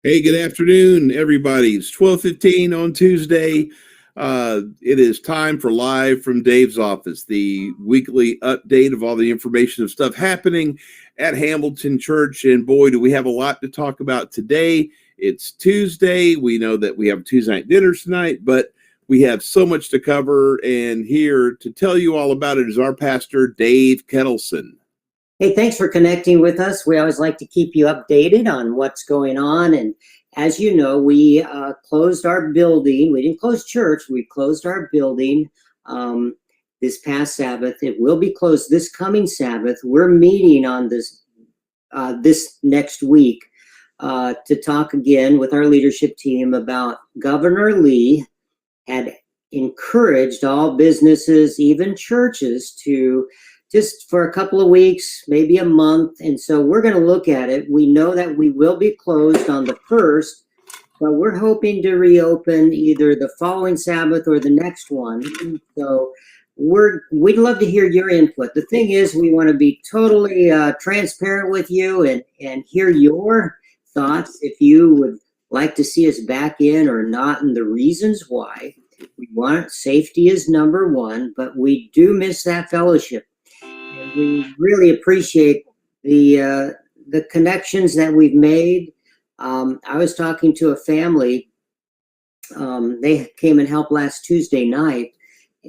Hey, good afternoon, everybody. It's 12:15 on Tuesday. It is time for Live from Dave's Office, the weekly update of all the information of stuff happening at Hamilton Church. And boy, do we have a lot to talk about today. It's Tuesday. We know that we have Tuesday night dinners tonight, but we have so much to cover. And here to tell you all about it is our pastor, Dave Kettleson. Hey, thanks for connecting with us. We always like to keep you updated on what's going on. And as you know, we closed our building. We didn't close church. We closed our building this past Sabbath. It will be closed this coming Sabbath. We're meeting on this next week to talk again with our leadership team about Governor Lee had encouraged all businesses, even churches, to just for a couple of weeks, maybe a month. And so we're going to look at it. We know that we will be closed on the 1st, but we're hoping to reopen either the following Sabbath or the next one. And so we'd love to hear your input. The thing is, we want to be totally transparent with you and hear your thoughts if you would like to see us back in or not, and the reasons why. We want safety is number one, but we do miss that fellowship. We really appreciate the connections that we've made. I was talking to a family. They came and helped last Tuesday night.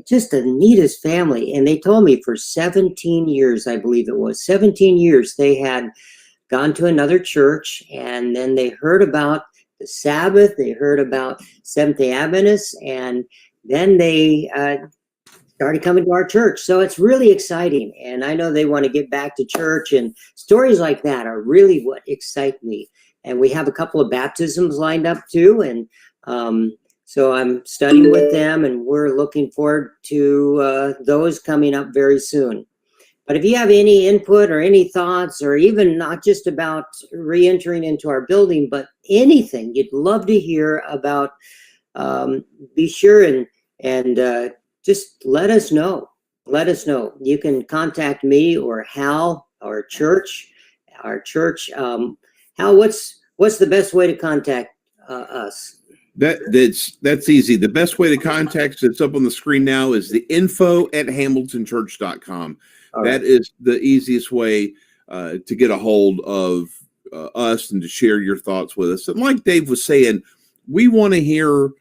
Just the neatest family. And they told me for 17 years, I believe it was, 17 years, they had gone to another church, and then they heard about the Sabbath. They heard about Seventh-day Adventists, and then they started coming to our church. So it's really exciting. And I know they want to get back to church, and stories like that are really what excite me. And we have a couple of baptisms lined up too. And so I'm studying with them, and we're looking forward to those coming up very soon. But if you have any input or any thoughts, or even not just about re-entering into our building, but anything you'd love to hear about, be sure and just let us know. Let us know. You can contact me or Hal, our church. Hal, what's the best way to contact us? That's easy. The best way to contact that's up on the screen now is the info@hamiltonchurch.com. That is the easiest way to get a hold of us and to share your thoughts with us. And like Dave was saying, we want to hear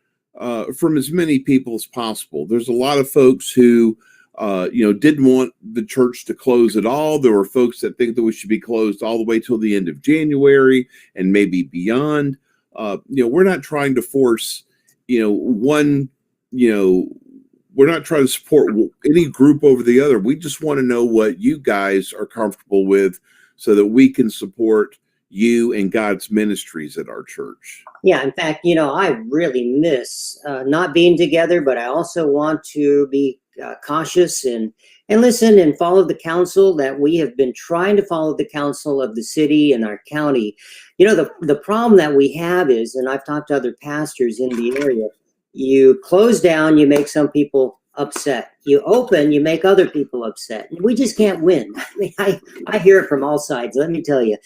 from as many people as possible. There's a lot of folks who, didn't want the church to close at all. There were folks that think that we should be closed all the way till the end of January and maybe beyond. We're not trying to force, we're not trying to support any group over the other. We just want to know what you guys are comfortable with so that we can support you and God's ministries at our church. Yeah, in fact, I really miss not being together, but I also want to be cautious and listen and follow the counsel that we have been trying to follow, the counsel of the city and our county. The problem that we have is, and I've talked to other pastors in the area, you close down, you make some people upset. You open, you make other people upset. We just can't win. I hear it from all sides. Let me tell you,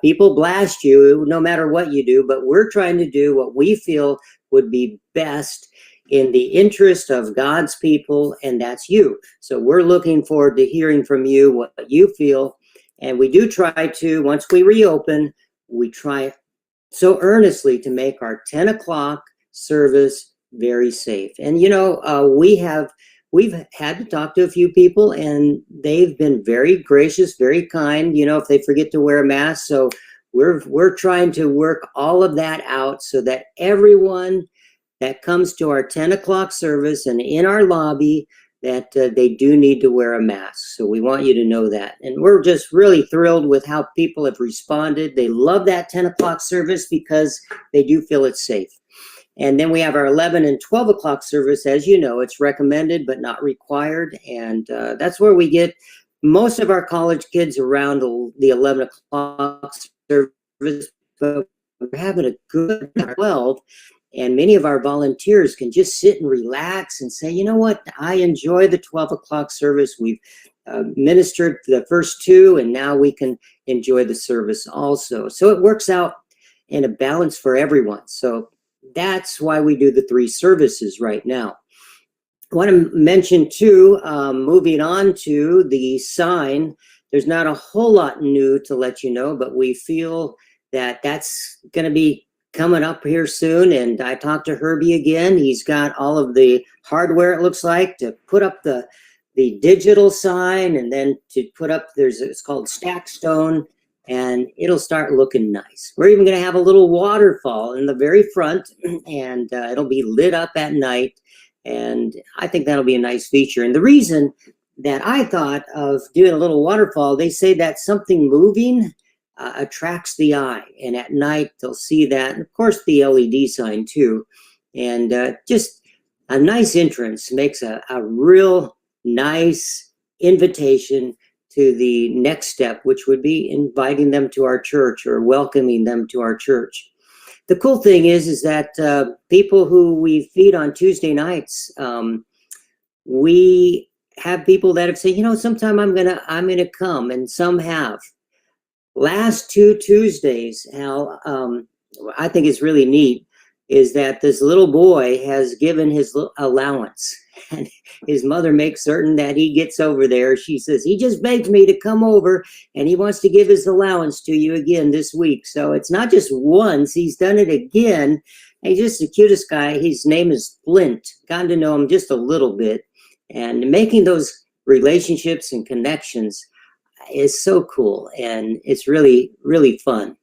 people blast you no matter what you do, but we're trying to do what we feel would be best in the interest of God's people, and that's you. So we're looking forward to hearing from you what you feel. And we do try to, once we reopen, we try so earnestly to make our 10 o'clock service very safe. And we've had to talk to a few people, and they've been very gracious, very kind, if they forget to wear a mask. So we're trying to work all of that out so that everyone that comes to our 10 o'clock service and in our lobby, that they do need to wear a mask. So we want you to know that. And we're just really thrilled with how people have responded. They love that 10 o'clock service because they do feel it's safe. And then we have our 11 and 12 o'clock service. As you know, it's recommended but not required. And that's where we get most of our college kids around the 11 o'clock service. But we're having a good 12. And many of our volunteers can just sit and relax and say, you know what, I enjoy the 12 o'clock service. We've ministered the first two, and now we can enjoy the service also. So it works out and a balance for everyone. So that's why we do the 3 services right now. I want to mention too, moving on to the sign, there's not a whole lot new to let you know, but we feel that that's going to be coming up here soon. And I talked to Herbie again. He's got all of the hardware, it looks like, to put up the digital sign, and then to put up, it's called Stackstone, and it'll start looking nice. We're even going to have a little waterfall in the very front, and it'll be lit up at night. And I think that'll be a nice feature. And the reason that I thought of doing a little waterfall, they say that something moving attracts the eye. And at night, they'll see that. And of course, the LED sign too. And just a nice entrance makes a real nice invitation to the next step, which would be inviting them to our church or welcoming them to our church. The cool thing is that people who we feed on Tuesday nights, we have people that have said, sometime I'm gonna come, and some have. Last 2 Tuesdays, Hal, I think it's really neat, is that this little boy has given his allowance, and his mother makes certain that he gets over there. She says, he just begged me to come over, and he wants to give his allowance to you again this week. So it's not just once, he's done it again. He's just the cutest guy. His name is Flint. Gotten to know him just a little bit, and making those relationships and connections is so cool, and it's really, really fun.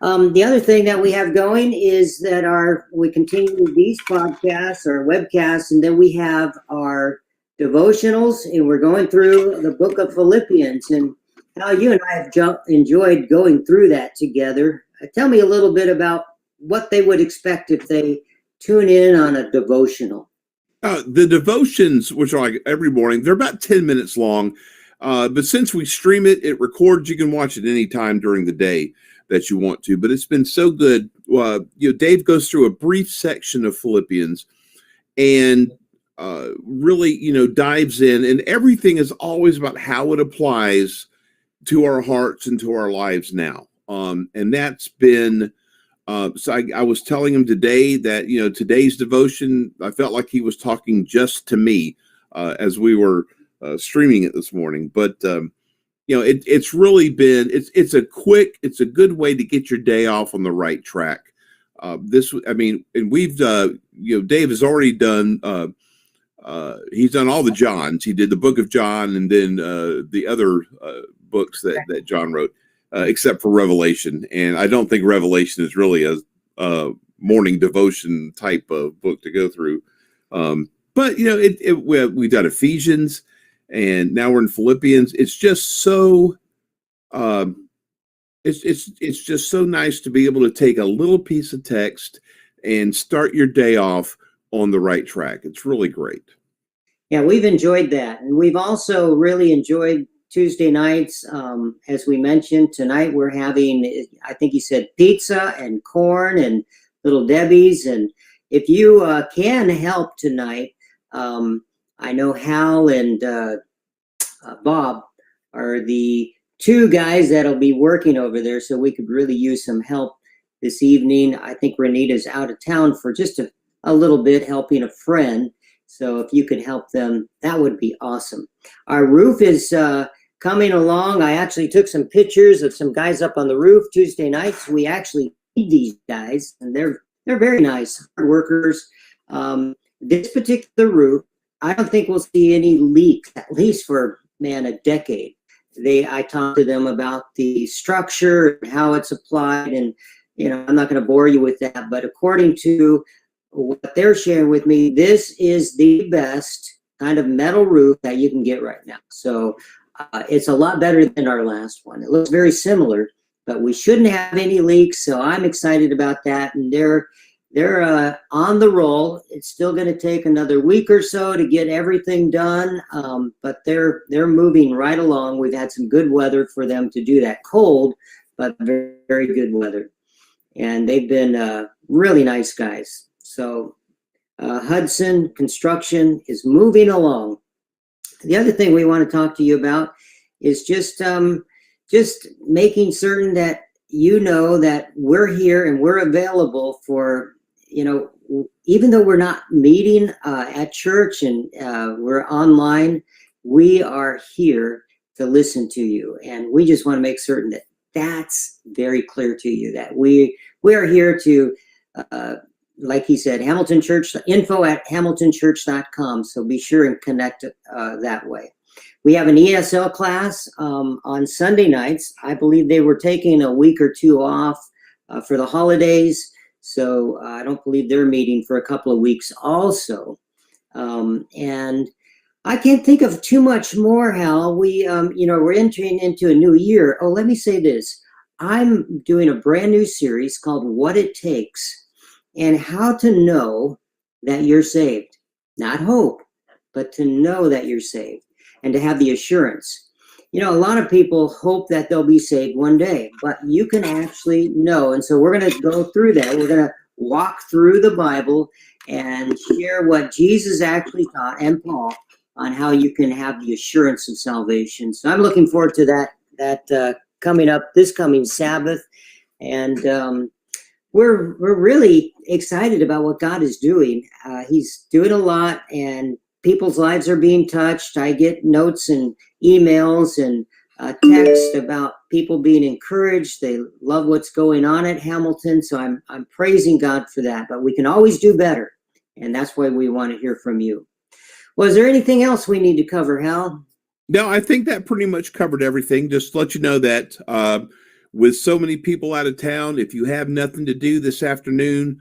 The other thing that we have going is that we continue these podcasts, our webcasts, and then we have our devotionals, and we're going through the book of Philippians. And how you and I have enjoyed going through that together. Tell me a little bit about what they would expect if they tune in on a devotional. The devotions, which are like every morning, they're about 10 minutes long. But since we stream it, it records. You can watch it anytime during the day that you want to, but it's been so good. Dave goes through a brief section of Philippians and really, dives in, and everything is always about how it applies to our hearts and to our lives now. And that's been, so I was telling him today that, today's devotion, I felt like he was talking just to me as we were streaming it this morning, but it's really been, it's a good way to get your day off on the right track. And we've, Dave has already done, he's done all the Johns. He did the book of John, and then the other books that John wrote, except for Revelation. And I don't think Revelation is really a morning devotion type of book to go through. But we've done Ephesians, and now we're in Philippians. It's just so, it's just so nice to be able to take a little piece of text and start your day off on the right track. It's really great. Yeah, we've enjoyed that. And we've also really enjoyed Tuesday nights. As we mentioned, tonight we're having, I think you said, pizza and corn and Little Debbie's. And if you can help tonight, I know Hal and Bob are the 2 guys that'll be working over there, so we could really use some help this evening. I think Renita's out of town for just a little bit, helping a friend. So if you could help them, that would be awesome. Our roof is coming along. I actually took some pictures of some guys up on the roof Tuesday nights. We actually need these guys, and they're very nice, hard workers. This particular roof, I don't think we'll see any leaks, at least for, a decade. I talked to them about the structure, how it's applied, and, I'm not going to bore you with that, but according to what they're sharing with me, this is the best kind of metal roof that you can get right now. So it's a lot better than our last one. It looks very similar, but we shouldn't have any leaks. So I'm excited about that. And they're on the roll. It's still going to take another week or so to get everything done. But they're moving right along. We've had some good weather for them to do that. Cold, but very, very good weather. And they've been really nice guys. So Hudson Construction is moving along. The other thing we want to talk to you about is just making certain that you know that we're here and we're available for, even though we're not meeting at church and we're online, we are here to listen to you. And we just want to make certain that that's very clear to you, that we are here to, like he said, Hamilton Church, info@hamiltonchurch.com. So be sure and connect that way. We have an ESL class on Sunday nights. I believe they were taking a week or two off for the holidays. So I don't believe they're meeting for a couple of weeks also. And I can't think of too much more, Hal. We're entering into a new year. Oh, let me say this. I'm doing a brand new series called What It Takes, and how to know that you're saved. Not hope, but to know that you're saved and to have the assurance. A lot of people hope that they'll be saved one day, but you can actually know. And so we're going to go through that. We're going to walk through the Bible and share what Jesus actually taught, and Paul, on how you can have the assurance of salvation. So I'm looking forward to that coming up this coming Sabbath. And we're really excited about what God is doing. He's doing a lot, and people's lives are being touched. I get notes and emails and text about people being encouraged. They love what's going on at Hamilton. So I'm praising God for that. But we can always do better, and that's why we want to hear from you. Well, is there anything else we need to cover, Hal? No, I think that pretty much covered everything. Just to let you know that with so many people out of town, if you have nothing to do this afternoon,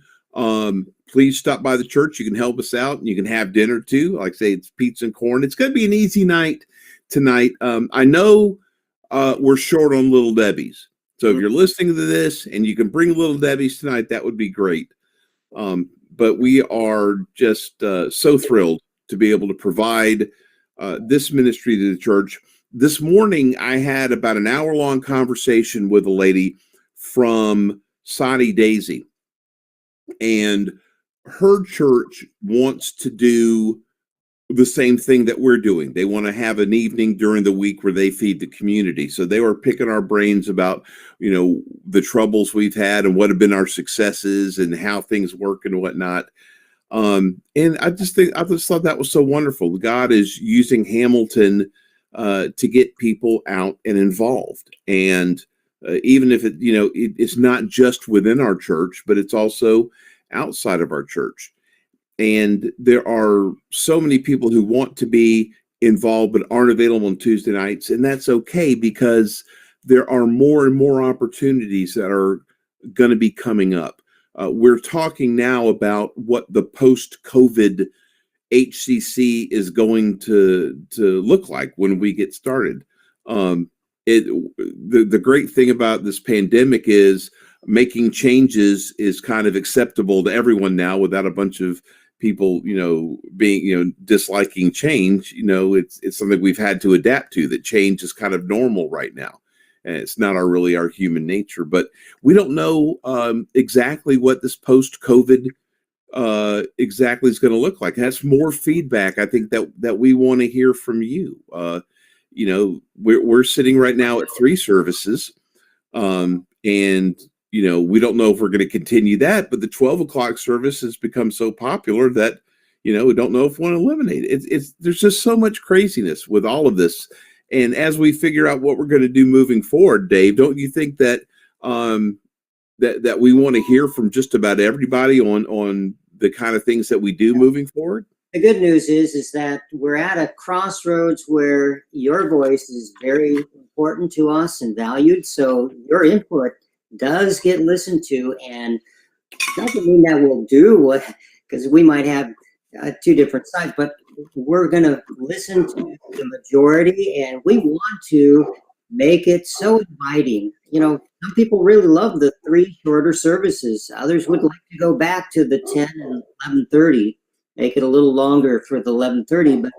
please stop by the church. You can help us out, and you can have dinner too. Like I say, it's pizza and corn. It's going to be an easy night tonight. I know we're short on Little Debbie's. So if you're listening to this and you can bring Little Debbie's tonight, that would be great. But we are just so thrilled to be able to provide this ministry to the church. This morning, I had about an hour-long conversation with a lady from Soddy Daisy, and her church wants to do the same thing that we're doing. They want to have an evening during the week where they feed the community. So they were picking our brains about, the troubles we've had and what have been our successes and how things work and whatnot. And I just thought that was so wonderful. God is using Hamilton to get people out and involved. And even if it's not just within our church, but it's also outside of our church. And there are so many people who want to be involved but aren't available on Tuesday nights. And that's okay, because there are more and more opportunities that are going to be coming up. We're talking now about what the post-COVID HCC is going to look like when we get started. The great thing about this pandemic is making changes is kind of acceptable to everyone now, without a bunch of people, being, disliking change. It's something we've had to adapt to, that change is kind of normal right now. And it's not really our human nature, but we don't know exactly what this post-COVID exactly is going to look like. That's more feedback, I think, that we want to hear from you. We're sitting right now at 3 services, and we don't know if we're going to continue that, but the 12 o'clock service has become so popular that we don't know if we want to eliminate it. There's just so much craziness with all of this. And as we figure out what we're going to do moving forward, Dave, don't you think that that we want to hear from just about everybody on the kind of things that we do moving forward? The good news is that we're at a crossroads where your voice is very important to us and valued. So your input does get listened to, and doesn't mean that we'll do what, because we might have 2 different sides, but we're going to listen to the majority, and we want to make it so inviting. Some people really love the 3 shorter services. Others would like to go back to the 10 and 11:30, make it a little longer for the 11:30. But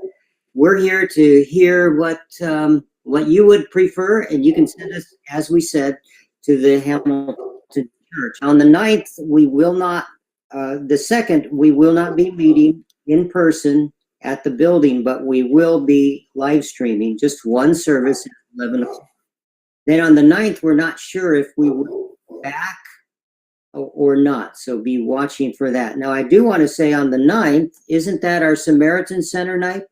we're here to hear what you would prefer, and you can send us, as we said, to the Hamilton Church. On the 9th, we will not. The 2nd, we will not be meeting in person at the building, but we will be live streaming just one service at 11 o'clock. Then on the 9th, we're not sure if we will be back or not. So be watching for that. Now, I do want to say on the 9th, isn't that our Samaritan Center night?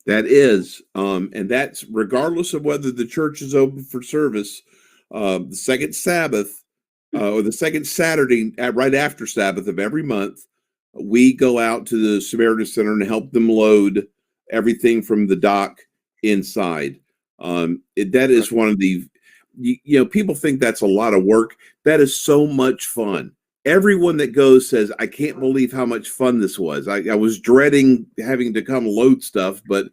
That is, and that's regardless of whether the church is open for service. The second Sabbath or the second Saturday right after Sabbath of every month, we go out to the Samaritan Center and help them load everything from the dock inside. That is one of the, people think that's a lot of work. That is so much fun. Everyone that goes says, I can't believe how much fun this was. I was dreading having to come load stuff, but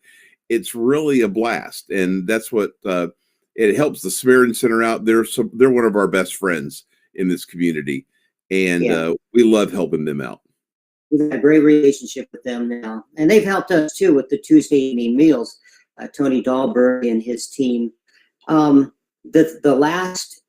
it's really a blast. And that's what it helps the Samaritan Center out. They're one of our best friends in this community, and we love helping them out. We've had a great relationship with them now, and they've helped us too with the Tuesday evening meals. Tony Dahlberg and his team. The last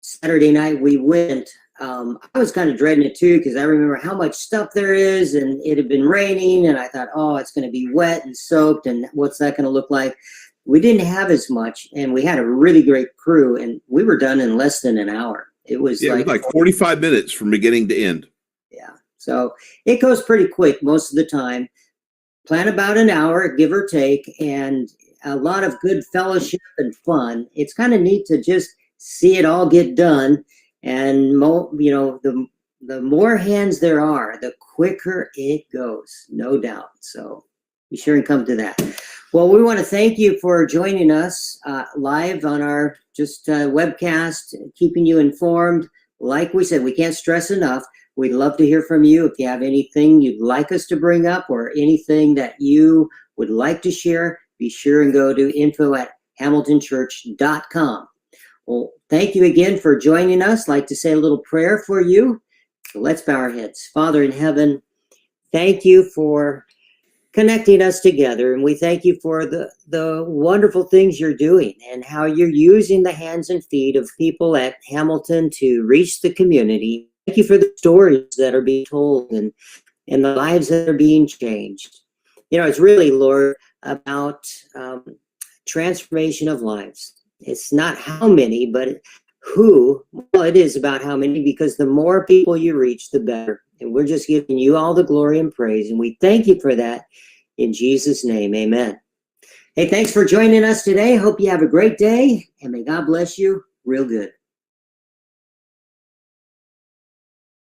Saturday night we went, I was kind of dreading it too, because I remember how much stuff there is, and it had been raining, and I thought, oh, it's going to be wet and soaked, and what's that going to look like? We didn't have as much, and we had a really great crew, and we were done in less than an hour. It was like 45 minutes from beginning to end. Yeah, so it goes pretty quick most of the time. Plan about an hour, give or take, and a lot of good fellowship and fun. It's kind of neat to just see it all get done. And the more hands there are, the quicker it goes, no doubt. So be sure and come to that. Well, we want to thank you for joining us live on our webcast, keeping you informed. Like we said, we can't stress enough. We'd love to hear from you. If you have anything you'd like us to bring up or anything that you would like to share, be sure and go to info@hamiltonchurch.com. Well, thank you again for joining us. I'd like to say a little prayer for you. So let's bow our heads. Father in heaven, thank you for connecting us together. And we thank you for the wonderful things you're doing and how you're using the hands and feet of people at Hamilton to reach the community. Thank you for the stories that are being told and the lives that are being changed. It's really, Lord, about transformation of lives. It's not how many, but who. Well, it is about how many, because the more people you reach, the better. And we're just giving you all the glory and praise. And we thank you for that. In Jesus' name, amen. Hey, thanks for joining us today. Hope you have a great day, and may God bless you real good.